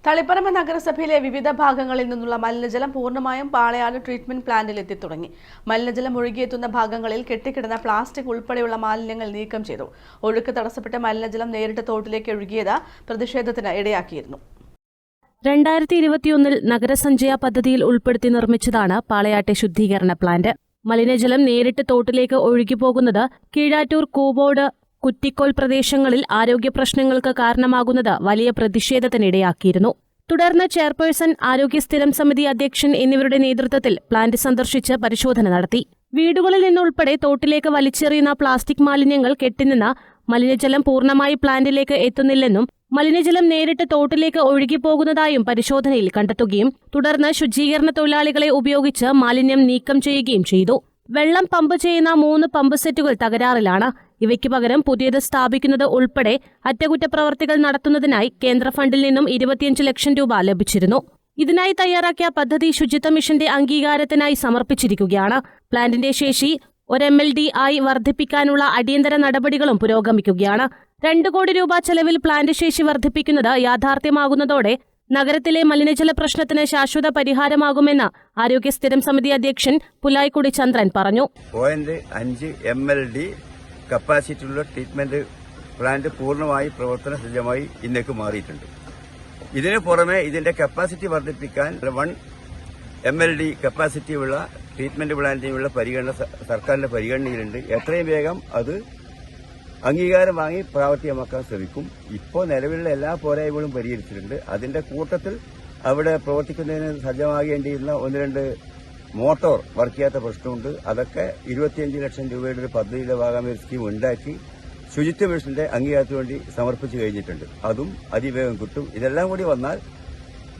തളിപ്പറമ്പ് നഗരസഭയിലെ വിവിധ ഭാഗങ്ങളിൽ നിന്നുള്ള മലിനജലം പൂർണ്ണമായും പാളയാട് ട്രീറ്റ്മെന്റ് പ്ലാന്റിൽ എത്തിത്തുടങ്ങി. മലിനജലം ഒഴുകിയെത്തുന്ന ഭാഗങ്ങളിൽ കെട്ടിക്കിടന്ന പ്ലാസ്റ്റിക് ഉൾപ്പെടെയുള്ള മാലിന്യങ്ങൾ നീക്കം ചെയ്തു. ഒഴുക്ക് തടസ്സപ്പെട്ട മലിനജലം നേരിട്ട് തോട്ടിലേക്ക് ഒഴുകിയത് പ്രതിഷേധത്തിന് ഇടയാക്കിയിരുന്നു. 2021 നഗരസഞ്ചയ പദ്ധതിയിൽ ഉൾപ്പെടുത്തി നിർമ്മിച്ചതാണ് പാളയാട്ടെ ശുദ്ധീകരണ പ്ലാന്റ്. മലിനജലം നേരിട്ട് തോട്ടിലേക്ക് ഒഴുകിപ്പോകുന്നത് കീഴാറ്റൂർ, കൂവോട്, കുറ്റിക്കോൽ പ്രദേശങ്ങളിൽ ആരോഗ്യ പ്രശ്നങ്ങൾക്ക് കാരണമാകുന്നത് വലിയ പ്രതിഷേധത്തിനിടയാക്കിയിരുന്നു. തുടർന്ന് ചെയർപേഴ്സൺ, ആരോഗ്യ സ്ഥിരം സമിതി അധ്യക്ഷൻ എന്നിവരുടെ നേതൃത്വത്തിൽ പ്ലാന്റ് സന്ദർശിച്ച് പരിശോധന നടത്തി. വീടുകളിൽ നിന്നുൾപ്പെടെ തോട്ടിലേക്ക് വലിച്ചെറിയുന്ന പ്ലാസ്റ്റിക് മാലിന്യങ്ങൾ കെട്ടിനിന്ന മലിനജലം പൂർണ്ണമായി പ്ലാന്റിലേക്ക് എത്തുന്നില്ലെന്നും മലിനജലം നേരിട്ട് തോട്ടിലേക്ക് ഒഴുകിപ്പോകുന്നതായും പരിശോധനയിൽ കണ്ടെത്തുകയും തുടർന്ന് ശുചീകരണ തൊഴിലാളികളെ ഉപയോഗിച്ച് മാലിന്യം നീക്കം ചെയ്യുകയും ചെയ്തു. വെള്ളം പമ്പ് ചെയ്യുന്ന 3 പമ്പ് സെറ്റുകൾ തകരാറിലാണ്. ഇവയ്ക്ക് പകരം പുതിയത് സ്ഥാപിക്കുന്നത് ഉൾപ്പെടെ അറ്റകുറ്റപ്രവർത്തികൾ നടത്തുന്നതിനായി കേന്ദ്ര ഫണ്ടിൽ നിന്നും 25 ലക്ഷം രൂപ ലഭിച്ചിരുന്നു. ഇതിനായി തയ്യാറാക്കിയ പദ്ധതി ശുചിത്വ മിഷന്റെ അംഗീകാരത്തിനായി സമർപ്പിച്ചിരിക്കുകയാണ്. പ്ലാന്റിന്റെ ശേഷി 1 MLD ആയി വർദ്ധിപ്പിക്കാനുള്ള അടിയന്തര നടപടികളും പുരോഗമിക്കുകയാണ്. 2 കോടി രൂപ ചെലവിൽ പ്ലാന്റ് ശേഷി വർദ്ധിപ്പിക്കുന്നത് യാഥാർത്ഥ്യമാകുന്നതോടെ നഗരത്തിലെ മലിനജല പ്രശ്നത്തിന് ശാശ്വത പരിഹാരമാകുമെന്ന് ആരോഗ്യ സ്ഥിരം സമിതി അധ്യക്ഷൻ പുലായിക്കുടി ചന്ദ്രൻ പറഞ്ഞു. 5 MLD കപ്പാസിറ്റിയുള്ള ട്രീറ്റ്മെന്റ് പ്ലാന്റ് പൂർണ്ണമായി പ്രവർത്തന സജ്ജമായി ഇന്നേക്ക് മാറിയിട്ടുണ്ട്. ഇതിനു പുറമെ ഇതിന്റെ കപ്പാസിറ്റി വർദ്ധിപ്പിക്കാൻ 1 MLD കപ്പാസിറ്റിയുള്ള ട്രീറ്റ്മെന്റ് പ്ലാന്റിനുള്ള പരിഗണന സർക്കാരിന്റെ പരിഗണനയിലുണ്ട്. എത്രയും വേഗം അത് അംഗീകാരം വാങ്ങി പ്രാവർത്തികമാക്കാൻ ശ്രമിക്കും. ഇപ്പോൾ നിലവിലുള്ള എല്ലാ പോരായ്മകളും പരിഹരിച്ചിട്ടുണ്ട്. അതിന്റെ കൂട്ടത്തിൽ അവിടെ പ്രവർത്തിക്കുന്നതിന് സജ്ജമാകേണ്ടിയിരുന്ന 1-2 മോട്ടോർ വർക്ക് ചെയ്യാത്ത പ്രശ്നമുണ്ട്. അതൊക്കെ 25 ലക്ഷം രൂപയുടെ ഒരു പദ്ധതിയുടെ ഭാഗമായി ഒരു സ്കീം ഉണ്ടാക്കി ശുചിത്വ മിഷന്റെ അംഗീകാരത്തിന് വേണ്ടി സമർപ്പിച്ചു കഴിഞ്ഞിട്ടുണ്ട്. അതും അതിവേഗം കിട്ടും. ഇതെല്ലാം കൂടി വന്നാൽ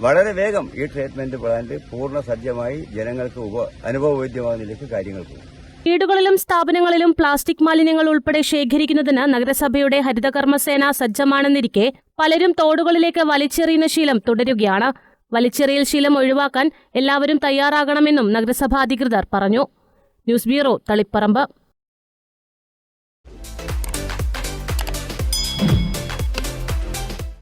വളരെ വേഗം ഈ ട്രീറ്റ്മെന്റ് പ്ലാന്റ് പൂർണ്ണ സജ്ജമായി ജനങ്ങൾക്ക് അനുഭവവേദ്യമാകുന്നതിലേക്ക് കാര്യങ്ങൾ പോകും. വീടുകളിലും സ്ഥാപനങ്ങളിലും പ്ലാസ്റ്റിക് മാലിന്യങ്ങൾ ഉൾപ്പെടെ ശേഖരിക്കുന്നതിന് നഗരസഭയുടെ ഹരിതകർമ്മസേന സജ്ജമാണെന്നിരിക്കെ പലരും തോടുകളിലേക്ക് വലിച്ചെറിയുന്ന ശീലം തുടരുകയാണ്. വലിച്ചെറിയൽ ശീലം ഒഴിവാക്കാൻ എല്ലാവരും തയ്യാറാകണമെന്നും നഗരസഭാ അധികൃതർ പറഞ്ഞു. News bureau, Taliparamba.